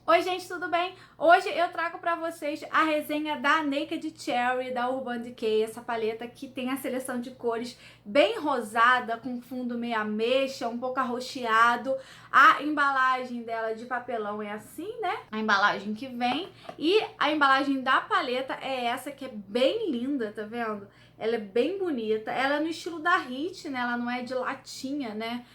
Oi gente, tudo bem? Hoje eu trago pra vocês a resenha da Naked Cherry da Urban Decay, essa paleta que tem a seleção de cores bem rosada, com fundo meio ameixa, um pouco arroxeado. A embalagem dela de papelão é assim, né? A embalagem que vem. E a embalagem da paleta é essa, que é bem linda, tá vendo? Ela é bem bonita, ela é no estilo da Hit, né? Ela não é de latinha, né?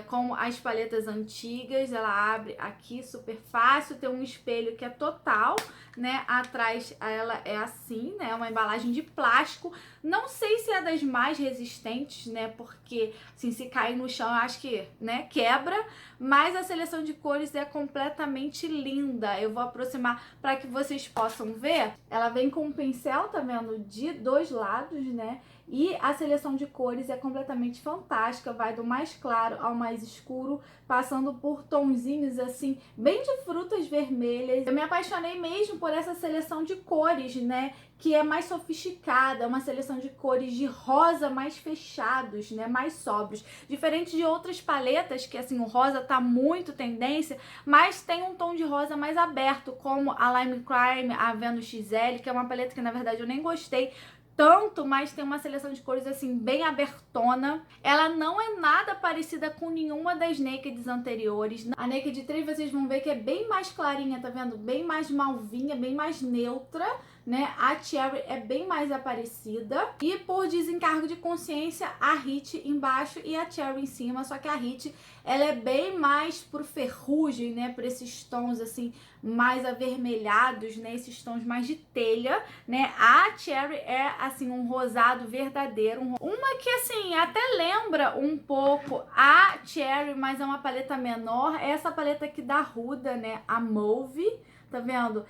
Como as paletas antigas, ela abre aqui super fácil, tem um espelho que é total, né? Atrás ela é assim, né? Uma embalagem de plástico. Não sei se é das mais resistentes, né? Porque, assim, se cair no chão, eu acho que, né, quebra. Mas a seleção de cores é completamente linda. Eu vou aproximar para que vocês possam ver. Ela vem com um pincel, tá vendo? De dois lados, né? E a seleção de cores é completamente fantástica, vai do mais claro ao mais escuro, passando por tonzinhos assim, bem de frutas vermelhas. Eu me apaixonei mesmo por essa seleção de cores, né? Que é mais sofisticada, uma seleção de cores de rosa mais fechados, né? Mais sóbrios. Diferente de outras paletas, que assim, o rosa tá muito tendência, mas tem um tom de rosa mais aberto, como a Lime Crime, a Venus XL, que é uma paleta que na verdade eu nem gostei tanto, mas tem uma seleção de cores assim bem abertona. Ela não é nada parecida com nenhuma das Nakeds anteriores. A Naked 3 vocês vão ver que é bem mais clarinha, tá vendo? Bem mais malvinha, bem mais neutra, né? A Cherry é bem mais aparecida. E por desencargo de consciência, a Hit embaixo e a Cherry em cima. Só que a Hit, ela é bem mais pro ferrugem, né? Por esses tons assim mais avermelhados, né? Esses tons mais de telha, né? A Cherry é assim um rosado verdadeiro, uma que assim até lembra um pouco a Cherry, mas é uma paleta menor. Essa paleta aqui da Huda, né? A Mauve. Tá vendo?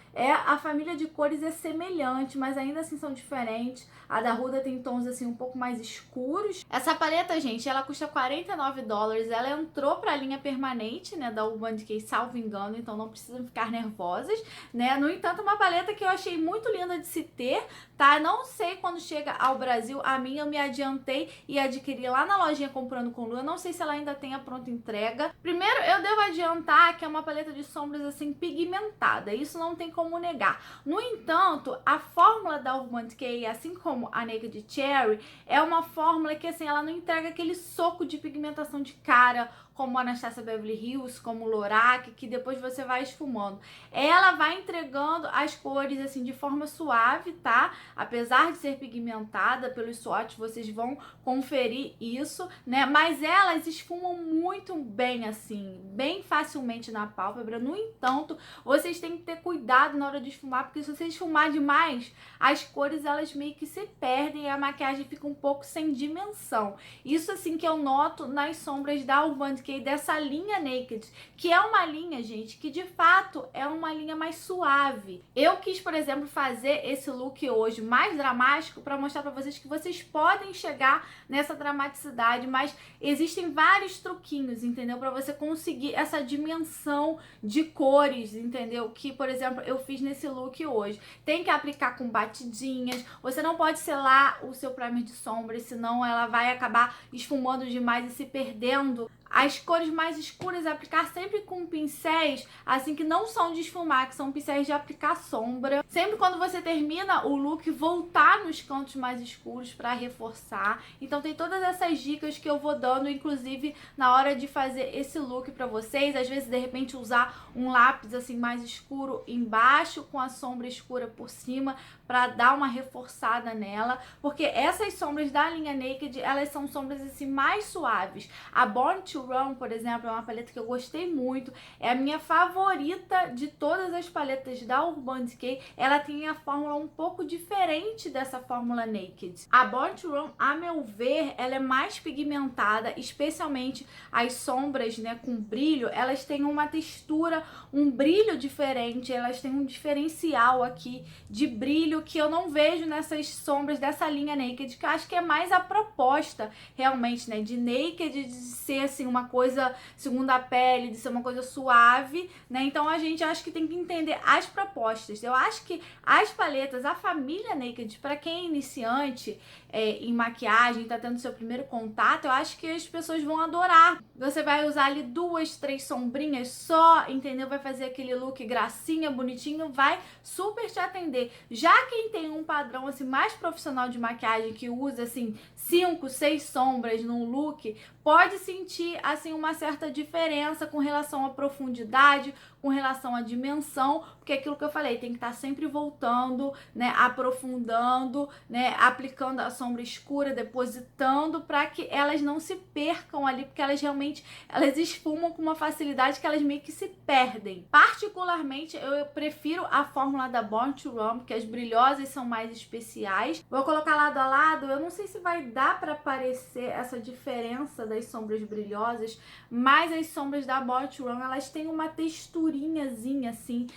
A família de cores é semelhante, mas ainda assim são diferentes. A da Huda tem tons assim um pouco mais escuros. Essa paleta, gente, ela custa $49. Ela entrou pra linha permanente, né, da Urban Decay, salvo engano, então não precisam ficar nervosas, né? No entanto, uma paleta que eu achei muito linda de se ter, tá? Não sei quando chega ao Brasil. A minha eu me adiantei e adquiri lá na lojinha Comprando com Lu. Eu não sei se ela ainda tem a pronta entrega. Primeiro, eu devo adiantar que é uma paleta de sombras assim pigmentada. Isso não tem como negar. No entanto, a fórmula da Urban Decay, assim como a Naked Cherry, é uma fórmula que assim, ela não entrega aquele soco de pigmentação de cara, como a Anastasia Beverly Hills, como o Lorac, que depois você vai esfumando. Ela vai entregando as cores assim de forma suave, tá? Apesar de ser pigmentada pelos swatches, vocês vão conferir isso, né? Mas elas esfumam muito bem assim, bem facilmente na pálpebra. No entanto, vocês têm que ter cuidado na hora de esfumar, porque se você esfumar demais, as cores elas meio que se perdem e a maquiagem fica um pouco sem dimensão. Isso assim que eu noto nas sombras da Urban Decay, dessa linha Naked, que é uma linha, gente, que de fato é uma linha mais suave. Eu quis, por exemplo, fazer esse look hoje mais dramático para mostrar para vocês que vocês podem chegar nessa dramaticidade, mas existem vários truquinhos, entendeu? Para você conseguir essa dimensão de cores, entendeu? Que, por exemplo, eu fiz nesse look hoje. Tem que aplicar com batidinhas, você não pode selar o seu primer de sombras, senão ela vai acabar esfumando demais e se perdendo. As cores mais escuras aplicar sempre com pincéis assim que não são de esfumar, que são pincéis de aplicar sombra. Sempre quando você termina o look, voltar nos cantos mais escuros para reforçar. Então tem todas essas dicas que eu vou dando, inclusive na hora de fazer esse look para vocês. Às vezes, de repente, usar um lápis assim mais escuro embaixo com a sombra escura por cima para dar uma reforçada nela, porque essas sombras da linha Naked, elas são sombras assim mais suaves. A Born to Run, por exemplo, é uma paleta que eu gostei muito, é a minha favorita de todas as paletas da Urban Decay. Ela tem a fórmula um pouco diferente dessa fórmula Naked. A Born to Run, a meu ver, ela é mais pigmentada, especialmente as sombras, né, com brilho, elas têm uma textura, um brilho diferente, elas têm um diferencial aqui de brilho brilho que eu não vejo nessas sombras dessa linha Naked, que eu acho que é mais a proposta realmente, né, de Naked, de ser assim uma coisa segunda pele, de ser uma coisa suave, né? Então a gente acho que tem que entender as propostas. Eu acho que as paletas, a família Naked, para quem é iniciante em maquiagem, tá tendo seu primeiro contato, eu acho que as pessoas vão adorar. Você vai usar ali 2, 3 sombrinhas só, entendeu? Vai fazer aquele look gracinha, bonitinho, vai super te atender. Já quem tem um padrão assim mais profissional de maquiagem, que usa assim 5, 6 sombras num look, pode sentir assim uma certa diferença com relação à profundidade, com relação à dimensão, porque é aquilo que eu falei, tem que estar sempre voltando, né, aprofundando, né, aplicando a sombra escura, depositando, para que elas não se percam ali, porque elas realmente elas esfumam com uma facilidade que elas meio que se perdem. Particularmente, eu prefiro a fórmula da Born to Run, porque as brilhosas são mais especiais. Vou colocar lado a lado, eu não sei se vai dar para aparecer essa diferença das sombras brilhosas, mas as sombras da Born to Run, elas têm uma texturinhazinha assim,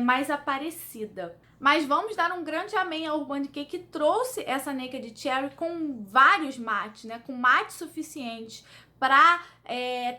mais aparecida. Mas vamos dar um grande amém ao Urban Decay, que trouxe essa Naked Cherry com vários mates, né? Com mate suficiente para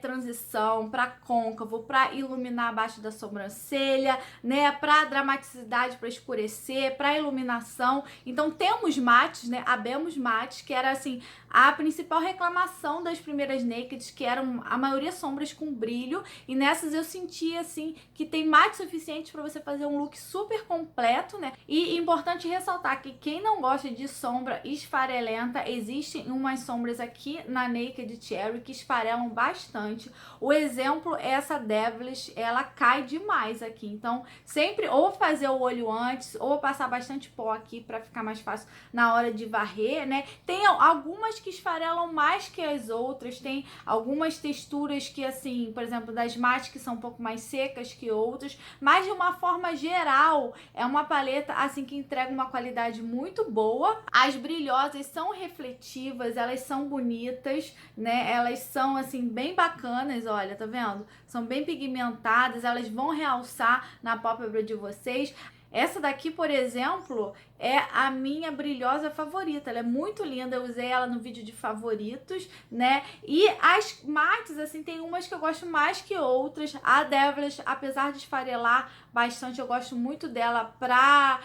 transição, para côncavo, para iluminar abaixo da sobrancelha, né, para dramaticidade, para escurecer, para iluminação. Então temos mates, né, abemos mates, que era assim a principal reclamação das primeiras Nakeds, que eram a maioria sombras com brilho, e nessas eu senti assim que tem mate suficiente para você fazer um look super completo, né? E importante ressaltar que quem não gosta de sombra esfarelenta, existem umas sombras aqui na Naked Cherry que esfarelam bastante. O exemplo é essa Devilish, ela cai demais aqui, então sempre ou fazer o olho antes ou passar bastante pó aqui para ficar mais fácil na hora de varrer, né? Tem algumas que esfarelam mais que as outras, tem algumas texturas que assim, por exemplo, das mates que são um pouco mais secas que outras, mas de uma forma geral é uma paleta assim que entrega uma qualidade muito boa. As brilhosas são refletivas, elas são bonitas, né? Elas são assim bem bacanas, olha, tá vendo? São bem pigmentadas, elas vão realçar na pálpebra de vocês. Essa daqui, por exemplo, é a minha brilhosa favorita. Ela é muito linda, eu usei ela no vídeo de favoritos, né? E as mates, assim, tem umas que eu gosto mais que outras. A Devilish, apesar de esfarelar bastante, eu gosto muito dela pra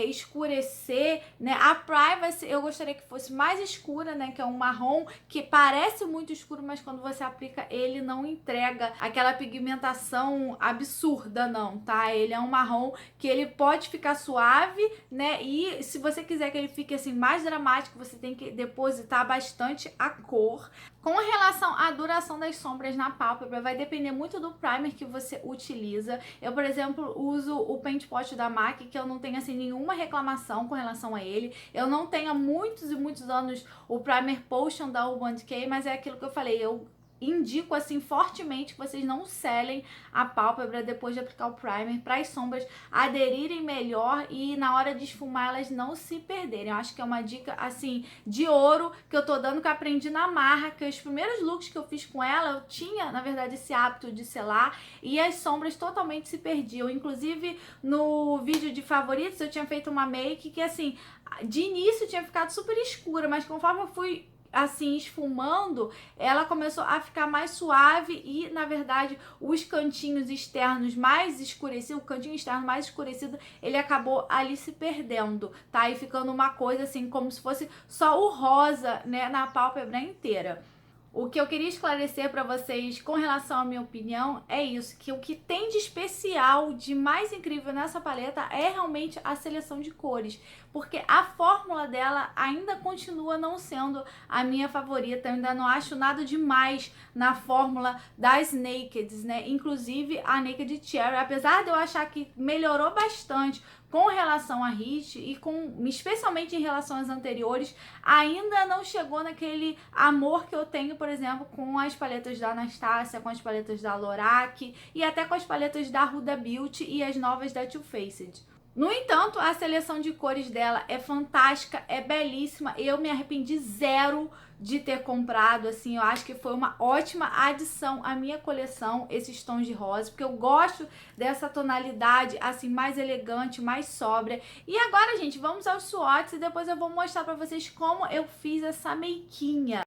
escurecer, né? A Privacy eu gostaria que fosse mais escura, né? Que é um marrom que parece muito escuro, mas quando você aplica ele não entrega aquela pigmentação absurda, não, tá? Ele é um marrom que ele pode ficar suave, né? E se você quiser que ele fique assim mais dramático, você tem que depositar bastante a cor. Com relação à duração das sombras na pálpebra, vai depender muito do primer que você utiliza. Eu, por exemplo, uso o Paint Pot da MAC, que eu não tenho assim nenhuma reclamação com relação a ele. Eu não tenho há muitos e muitos anos o Primer Potion da Urban Decay, mas é aquilo que eu falei, eu indico assim fortemente que vocês não selem a pálpebra depois de aplicar o primer, para as sombras aderirem melhor e na hora de esfumar elas não se perderem. Eu acho que é uma dica assim de ouro que eu tô dando, que eu aprendi na marra, que os primeiros looks que eu fiz com ela, eu tinha na verdade esse hábito de selar e as sombras totalmente se perdiam. Inclusive no vídeo de favoritos eu tinha feito uma make que assim de início tinha ficado super escura, mas conforme eu fui assim esfumando, ela começou a ficar mais suave e na verdade os cantinhos externos mais escurecidos, o cantinho externo mais escurecido, ele acabou ali se perdendo, tá? E ficando uma coisa assim como se fosse só o rosa, né, na pálpebra inteira. O que eu queria esclarecer para vocês com relação à minha opinião é isso, que o que tem de especial, de mais incrível nessa paleta é realmente a seleção de cores, porque a fórmula dela ainda continua não sendo a minha favorita. Eu ainda não acho nada demais na fórmula das Nakeds, né? Inclusive a Naked Cherry, apesar de eu achar que melhorou bastante com relação a Hit e especialmente em relação às anteriores, ainda não chegou naquele amor que eu tenho, por exemplo, com as paletas da Anastasia, com as paletas da Lorac e até com as paletas da Huda Beauty e as novas da Too Faced. No entanto, a seleção de cores dela é fantástica, é belíssima. Eu me arrependi zero de ter comprado, assim, eu acho que foi uma ótima adição à minha coleção, esses tons de rosa, porque eu gosto dessa tonalidade, assim, mais elegante, mais sóbria. E agora, gente, vamos aos swatches e depois eu vou mostrar pra vocês como eu fiz essa meiquinha.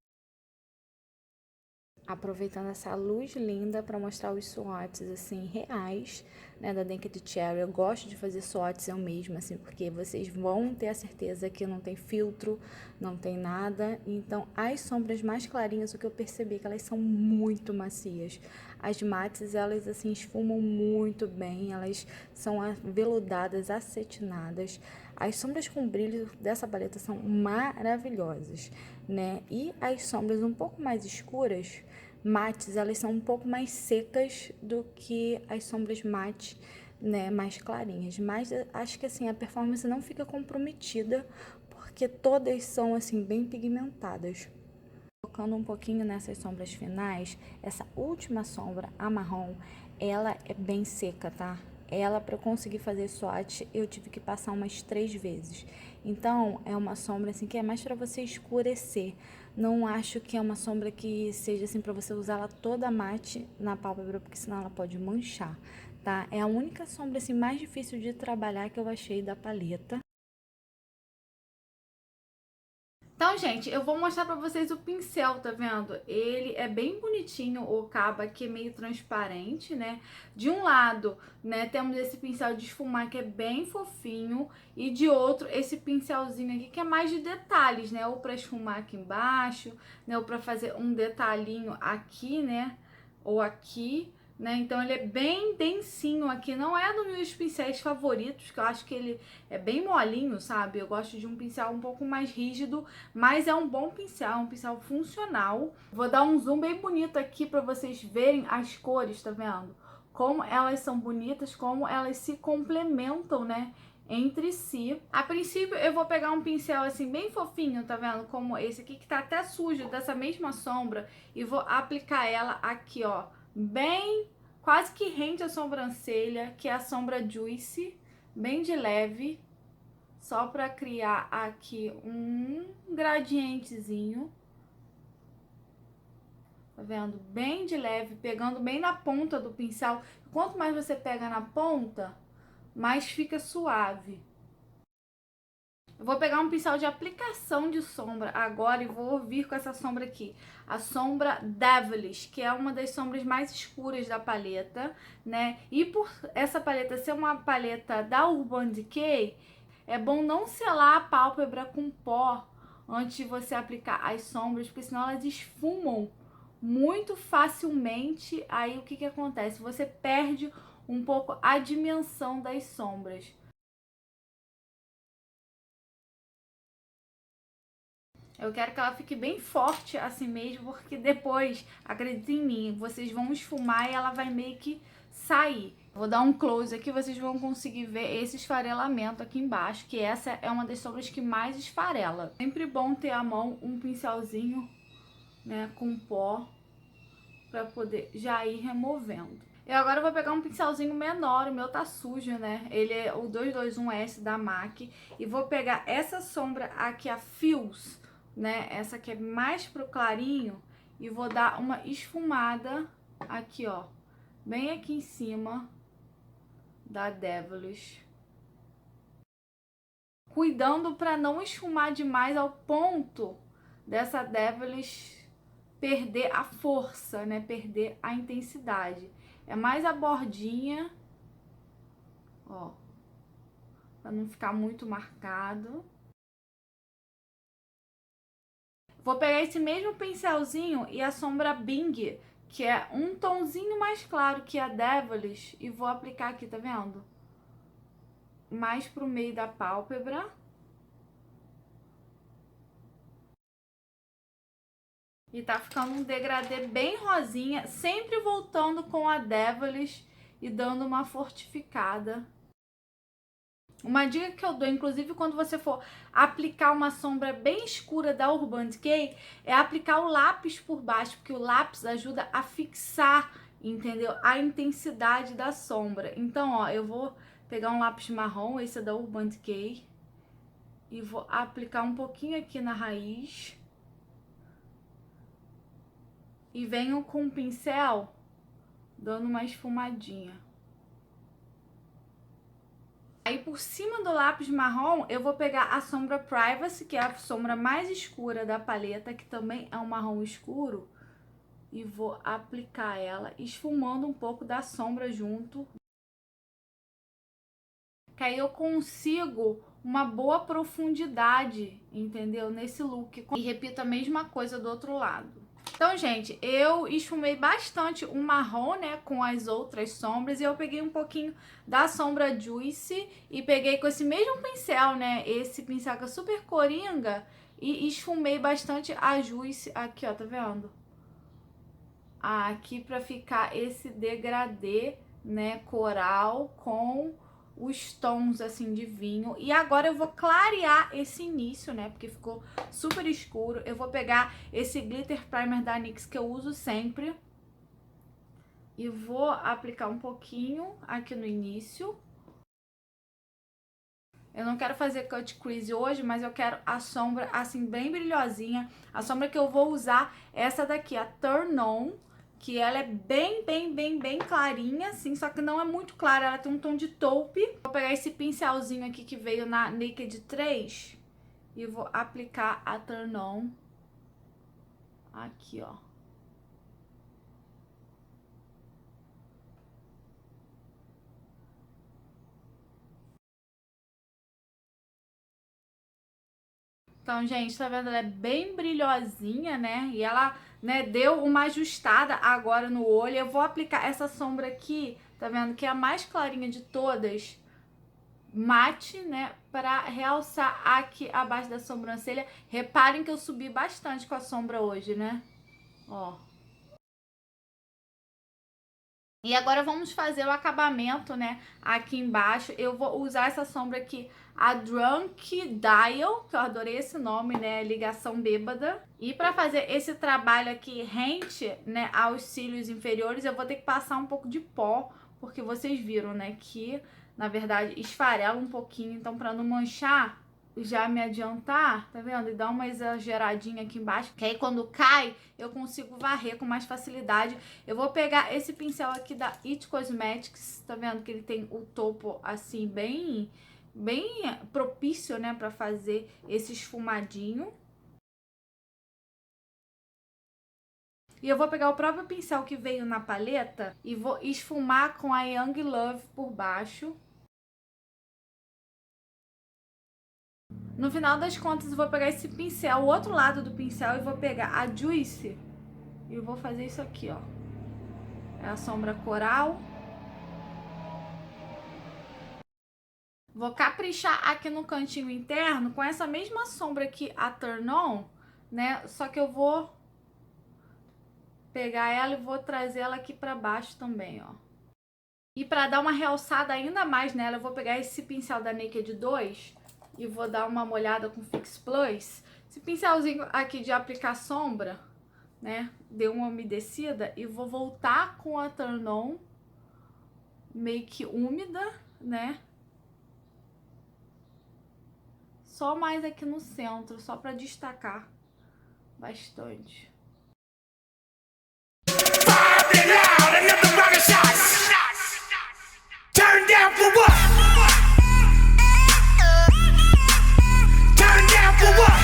Aproveitando essa luz linda para mostrar os swatches, assim, reais, né, da Naked Cherry. Eu gosto de fazer swatches eu mesma, assim, porque vocês vão ter a certeza que não tem filtro, não tem nada. Então, as sombras mais clarinhas, o que eu percebi é que elas são muito macias. As mates, elas, assim, esfumam muito bem, elas são aveludadas, acetinadas. As sombras com brilho dessa paleta são maravilhosas, né? E as sombras um pouco mais escuras, mates, elas são um pouco mais secas do que as sombras mate, né, mais clarinhas. Mas acho que assim a performance não fica comprometida, porque todas são assim bem pigmentadas. Focando um pouquinho nessas sombras finais, essa última sombra, a marrom, ela é bem seca, tá? Ela, para eu conseguir fazer swatch, eu tive que passar umas 3 vezes. Então, é uma sombra assim que é mais para você escurecer. Não acho que é uma sombra que seja assim para você usar ela toda mate na pálpebra, porque senão ela pode manchar, tá? É a única sombra assim mais difícil de trabalhar que eu achei da paleta. Então, gente, eu vou mostrar pra vocês o pincel, tá vendo? Ele é bem bonitinho, o cabo aqui é meio transparente, né? De um lado, né, temos esse pincel de esfumar que é bem fofinho, e de outro, esse pincelzinho aqui que é mais de detalhes, né? Ou pra esfumar aqui embaixo, né? Ou pra fazer um detalhinho aqui, né? Ou aqui, né? Então ele é bem densinho aqui, não é dos meus pincéis favoritos, que eu acho que ele é bem molinho, sabe? Eu gosto de um pincel um pouco mais rígido, mas é um bom pincel, é um pincel funcional. Vou dar um zoom bem bonito aqui para vocês verem as cores, tá vendo? Como elas são bonitas, como elas se complementam, né? Entre si. A princípio eu vou pegar um pincel assim bem fofinho, tá vendo? Como esse aqui que tá até sujo dessa mesma sombra, e vou aplicar ela aqui, ó, bem quase que rente a sobrancelha, que é a sombra Juicy, bem de leve, só pra criar aqui um gradientezinho. Tá vendo? Bem de leve, pegando bem na ponta do pincel. Quanto mais você pega na ponta, mais fica suave. Eu vou pegar um pincel de aplicação de sombra agora e vou vir com essa sombra aqui. A sombra Devilish, que é uma das sombras mais escuras da paleta, né? E por essa paleta ser uma paleta da Urban Decay, é bom não selar a pálpebra com pó antes de você aplicar as sombras, porque senão elas esfumam muito facilmente. Aí o que acontece? Você perde um pouco a dimensão das sombras. Eu quero que ela fique bem forte assim mesmo, porque depois, acredita em mim, vocês vão esfumar e ela vai meio que sair. Vou dar um close aqui, vocês vão conseguir ver esse esfarelamento aqui embaixo, que essa é uma das sombras que mais esfarela. Sempre bom ter à mão um pincelzinho, né, com pó, pra poder já ir removendo. Eu agora vou pegar um pincelzinho menor, o meu tá sujo, né? Ele é o 221S da MAC. E vou pegar essa sombra aqui, a Fios, né? Essa aqui é mais pro clarinho. E vou dar uma esfumada aqui, ó. Bem aqui em cima da Devilish. Cuidando pra não esfumar demais ao ponto dessa Devilish perder a força, né? Perder a intensidade. É mais a bordinha, ó, pra não ficar muito marcado. Vou pegar esse mesmo pincelzinho e a sombra Bing, que é um tonzinho mais claro que a Devilish, e vou aplicar aqui, tá vendo? Mais pro meio da pálpebra. E tá ficando um degradê bem rosinha, sempre voltando com a Devilish e dando uma fortificada. Uma dica que eu dou, inclusive, quando você for aplicar uma sombra bem escura da Urban Decay, é aplicar o lápis por baixo, porque o lápis ajuda a fixar, entendeu? A intensidade da sombra. Então, ó, eu vou pegar um lápis marrom, esse é da Urban Decay, e vou aplicar um pouquinho aqui na raiz. E venho com um pincel dando uma esfumadinha. Aí por cima do lápis marrom eu vou pegar a sombra Privacy, que é a sombra mais escura da paleta, que também é um marrom escuro. E vou aplicar ela, esfumando um pouco da sombra junto. Que aí eu consigo uma boa profundidade, entendeu? Nesse look. E repito a mesma coisa do outro lado. Então, gente, eu esfumei bastante o marrom, né, com as outras sombras. E eu peguei um pouquinho da sombra Juicy e peguei com esse mesmo pincel, né, esse pincel que é super coringa. E esfumei bastante a Juicy aqui, ó, tá vendo? Aqui pra ficar esse degradê, né, coral com os tons assim de vinho. E agora eu vou clarear esse início, né, porque ficou super escuro. Eu vou pegar esse glitter primer da NYX que eu uso sempre e vou aplicar um pouquinho aqui no início. Eu não quero fazer cut crease hoje, mas eu quero a sombra assim bem brilhosinha. A sombra que eu vou usar é essa daqui, a Turn On, que ela é bem clarinha, assim, só que não é muito clara, ela tem um tom de taupe. Vou pegar esse pincelzinho aqui que veio na Naked 3 e vou aplicar a Turn On aqui, ó. Então, gente, tá vendo? Ela é bem brilhosinha, né? E ela, né, deu uma ajustada agora no olho. Eu vou aplicar essa sombra aqui, tá vendo? Que é a mais clarinha de todas, mate, né? Pra realçar aqui abaixo da sobrancelha. Reparem que eu subi bastante com a sombra hoje, né? Ó. E agora vamos fazer o acabamento, né, aqui embaixo. Eu vou usar essa sombra aqui, a Drunk Dial, que eu adorei esse nome, né, ligação bêbada. E pra fazer esse trabalho aqui rente, né, aos cílios inferiores, eu vou ter que passar um pouco de pó, porque vocês viram, né, que na verdade esfarela um pouquinho. Então, pra não manchar, já me adiantar, tá vendo? E dar uma exageradinha aqui embaixo, que aí quando cai, eu consigo varrer com mais facilidade. Eu vou pegar esse pincel aqui da It Cosmetics, tá vendo? Que ele tem o topo assim, bem propício, né, pra fazer esse esfumadinho. E eu vou pegar o próprio pincel que veio na paleta e vou esfumar com a Young Love por baixo. No final das contas, eu vou pegar esse pincel, o outro lado do pincel, e vou pegar a Juicy e vou fazer isso aqui, ó. É a sombra coral. Vou caprichar aqui no cantinho interno com essa mesma sombra aqui, a Turn On, né? Só que eu vou pegar ela e vou trazer ela aqui pra baixo também, ó. E pra dar uma realçada ainda mais nela, eu vou pegar esse pincel da Naked 2 e vou dar uma molhada com Fix Plus. Esse pincelzinho aqui de aplicar sombra, né? Deu uma umedecida e vou voltar com a Turn On meio que úmida, né? Só mais aqui no centro, só pra destacar bastante. Turn down for what? Turn down for what?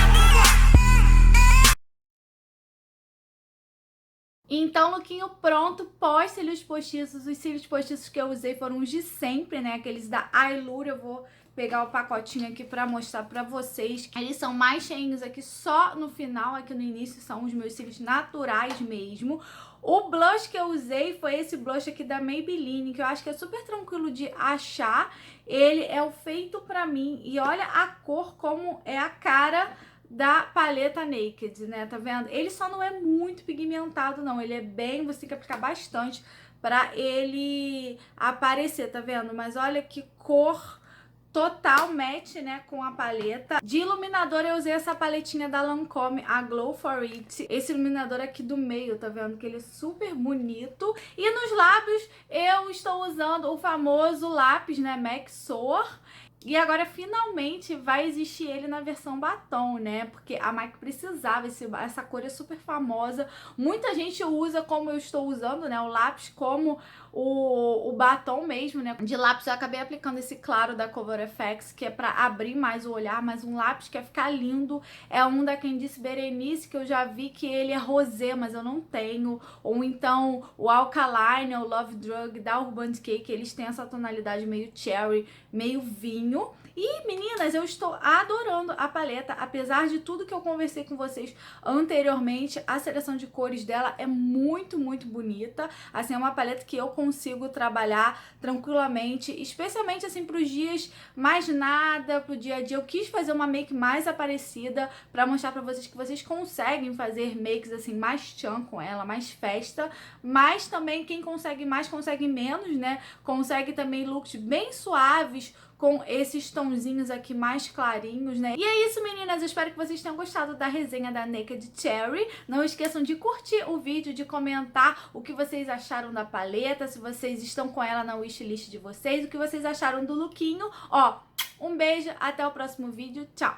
Então, lookinho pronto, pós cílios postiços. Os cílios postiços que eu usei foram os de sempre, né? Aqueles da Allure. Eu vou pegar o pacotinho aqui pra mostrar pra vocês. Eles são mais cheinhos aqui só no final, aqui no início são os meus cílios naturais mesmo. O blush que eu usei foi esse blush aqui da Maybelline, que eu acho que é super tranquilo de achar. Ele é o feito pra mim e olha a cor como é a cara da paleta Naked, né? Tá vendo? Ele só não é muito pigmentado, não. Ele é bem... Você tem que aplicar bastante pra ele aparecer, tá vendo? Mas olha que cor total match, né, com a paleta. De iluminador eu usei essa paletinha da Lancome, a Glow For It. Esse iluminador aqui do meio, tá vendo que ele é super bonito. E nos lábios eu estou usando o famoso lápis, né, MAC Soar. E agora finalmente vai existir ele na versão batom, né? Porque a MAC precisava, essa cor é super famosa. Muita gente usa como eu estou usando, né? O lápis como o batom mesmo, né? De lápis eu acabei aplicando esse claro da Cover FX, que é pra abrir mais o olhar, mas um lápis que ia ficar lindo. É um da Candice Berenice, que eu já vi que ele é rosé, mas eu não tenho. Ou então o Alkaline, o Love Drug da Urban Decay, que eles têm essa tonalidade meio cherry, meio vinho. E meninas, eu estou adorando a paleta, apesar de tudo que eu conversei com vocês anteriormente, a seleção de cores dela é muito, muito bonita. Assim, é uma paleta que eu consigo trabalhar tranquilamente, especialmente assim para os dias mais nada, pro dia a dia. Eu quis fazer uma make mais aparecida para mostrar para vocês que vocês conseguem fazer makes assim mais tchan com ela, mais festa, mas também quem consegue mais consegue menos, né? Consegue também looks bem suaves, com esses tonzinhos aqui mais clarinhos, né? E é isso, meninas. Eu espero que vocês tenham gostado da resenha da Naked Cherry. Não esqueçam de curtir o vídeo, de comentar o que vocês acharam da paleta, se vocês estão com ela na wishlist de vocês, o que vocês acharam do lookinho. Ó, um beijo, até o próximo vídeo. Tchau!